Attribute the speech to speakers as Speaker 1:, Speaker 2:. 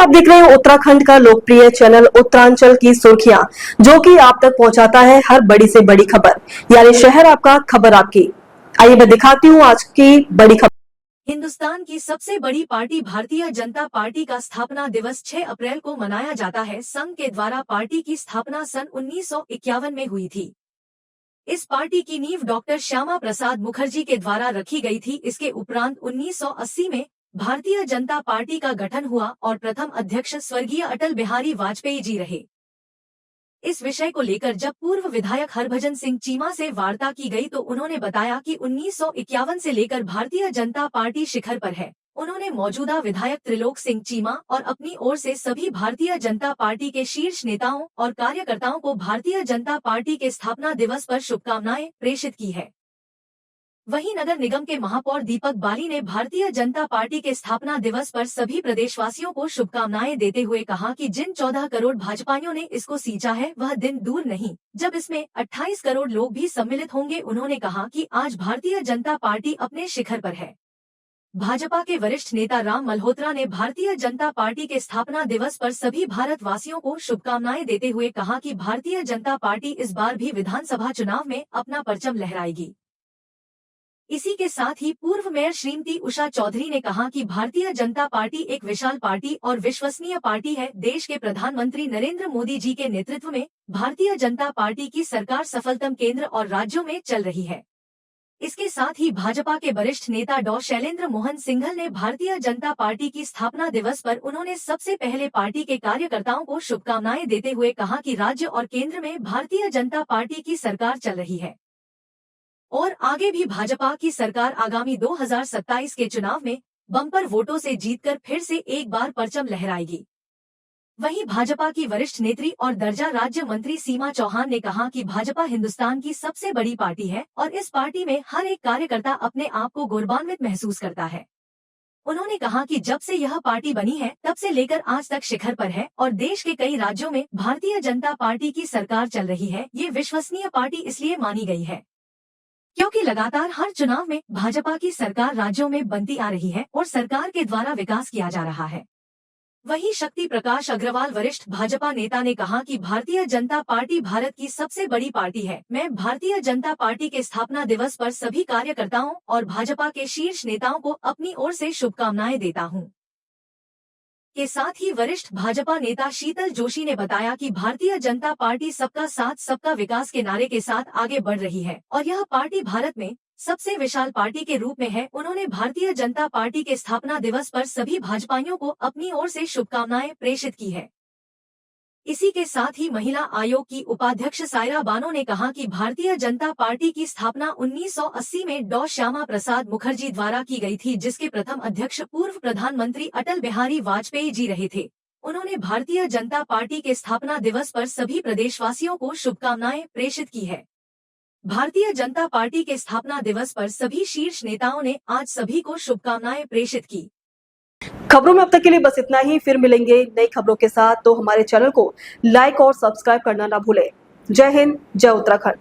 Speaker 1: आप देख रहे हैं उत्तराखंड का लोकप्रिय चैनल उत्तरांचल की सुर्खियां, जो कि आप तक पहुंचाता है हर बड़ी से बड़ी खबर, यानी शहर आपका खबर आपकी। आइए मैं दिखाती हूं आज की बड़ी खबर।
Speaker 2: हिंदुस्तान की सबसे बड़ी पार्टी भारतीय जनता पार्टी का स्थापना दिवस 6 अप्रैल को मनाया जाता है। संघ के द्वारा पार्टी की स्थापना सन 1951 में हुई थी। इस पार्टी की नींव डॉक्टर श्यामा प्रसाद मुखर्जी के द्वारा रखी गई थी। इसके उपरांत 1980 में भारतीय जनता पार्टी का गठन हुआ और प्रथम अध्यक्ष स्वर्गीय अटल बिहारी वाजपेयी जी रहे। इस विषय को लेकर जब पूर्व विधायक हरभजन सिंह चीमा से वार्ता की गई तो उन्होंने बताया कि 1951 से लेकर भारतीय जनता पार्टी शिखर पर है। उन्होंने मौजूदा विधायक त्रिलोक सिंह चीमा और अपनी ओर से सभी भारतीय जनता पार्टी के शीर्ष नेताओं और कार्यकर्ताओं को भारतीय जनता पार्टी के स्थापना दिवस पर शुभकामनाएं प्रेषित की है। वहीं नगर निगम के महापौर दीपक बाली ने भारतीय जनता पार्टी के स्थापना दिवस पर सभी प्रदेशवासियों को शुभकामनाएं देते हुए कहा कि जिन 14 करोड़ भाजपाइयों ने इसको सींचा है वह दिन दूर नहीं जब इसमें 28 करोड़ लोग भी सम्मिलित होंगे। उन्होंने कहा कि आज भारतीय जनता पार्टी अपने शिखर पर है। भाजपा के वरिष्ठ नेता राम मल्होत्रा ने भारतीय जनता पार्टी के स्थापना दिवस पर सभी भारतवासियों को शुभकामनाएं देते हुए कहा कि भारतीय जनता पार्टी इस बार भी विधानसभा चुनाव में अपना परचम लहराएगी। इसी के साथ ही पूर्व मेयर श्रीमती उषा चौधरी ने कहा कि भारतीय जनता पार्टी एक विशाल पार्टी और विश्वसनीय पार्टी है। देश के प्रधानमंत्री नरेंद्र मोदी जी के नेतृत्व में भारतीय जनता पार्टी की सरकार सफलतम केंद्र और राज्यों में चल रही है। इसके साथ ही भाजपा के वरिष्ठ नेता डॉ शैलेंद्र मोहन सिंघल ने भारतीय जनता पार्टी की स्थापना दिवस पर उन्होंने सबसे पहले पार्टी के कार्यकर्ताओं को शुभकामनाएं देते हुए कहा कि राज्य और केंद्र में भारतीय जनता पार्टी की सरकार चल रही है और आगे भी भाजपा की सरकार आगामी 2027 के चुनाव में बम्पर वोटों से जीतकर फिर से एक बार परचम लहराएगी। वहीं भाजपा की वरिष्ठ नेत्री और दर्जा राज्य मंत्री सीमा चौहान ने कहा कि भाजपा हिंदुस्तान की सबसे बड़ी पार्टी है और इस पार्टी में हर एक कार्यकर्ता अपने आप को गौरवान्वित महसूस करता है। उन्होंने कहा कि जब से यह पार्टी बनी है तब से लेकर आज तक शिखर पर है और देश के कई राज्यों में भारतीय जनता पार्टी की सरकार चल रही है। ये विश्वसनीय पार्टी इसलिए मानी गई है क्योंकि लगातार हर चुनाव में भाजपा की सरकार राज्यों में बनती आ रही है और सरकार के द्वारा विकास किया जा रहा है। वहीं शक्ति प्रकाश अग्रवाल वरिष्ठ भाजपा नेता ने कहा कि भारतीय जनता पार्टी भारत की सबसे बड़ी पार्टी है। मैं भारतीय जनता पार्टी के स्थापना दिवस पर सभी कार्यकर्ताओं और भाजपा के शीर्ष नेताओं को अपनी ओर से शुभकामनाएं देता हूं। के साथ ही वरिष्ठ भाजपा नेता शीतल जोशी ने बताया कि भारतीय जनता पार्टी सबका साथ सबका विकास के नारे के साथ आगे बढ़ रही है और यह पार्टी भारत में सबसे विशाल पार्टी के रूप में है। उन्होंने भारतीय जनता पार्टी के स्थापना दिवस पर सभी भाजपाइयों को अपनी ओर से शुभकामनाएं प्रेषित की है। इसी के साथ ही महिला आयोग की उपाध्यक्ष सायरा बानो ने कहा कि भारतीय जनता पार्टी की स्थापना 1980 में डॉ श्यामा प्रसाद मुखर्जी द्वारा की गई थी, जिसके प्रथम अध्यक्ष पूर्व प्रधानमंत्री अटल बिहारी वाजपेयी जी रहे थे। उन्होंने भारतीय जनता पार्टी के स्थापना दिवस पर सभी प्रदेशवासियों को शुभकामनाएं प्रेषित की है। भारतीय जनता पार्टी के स्थापना दिवस पर सभी शीर्ष नेताओं ने आज सभी को शुभकामनाएं प्रेषित की।
Speaker 1: खबरों में अब तक के लिए बस इतना ही। फिर मिलेंगे नई खबरों के साथ, तो हमारे चैनल को लाइक और सब्सक्राइब करना ना भूलें। जय हिंद, जय उत्तराखंड।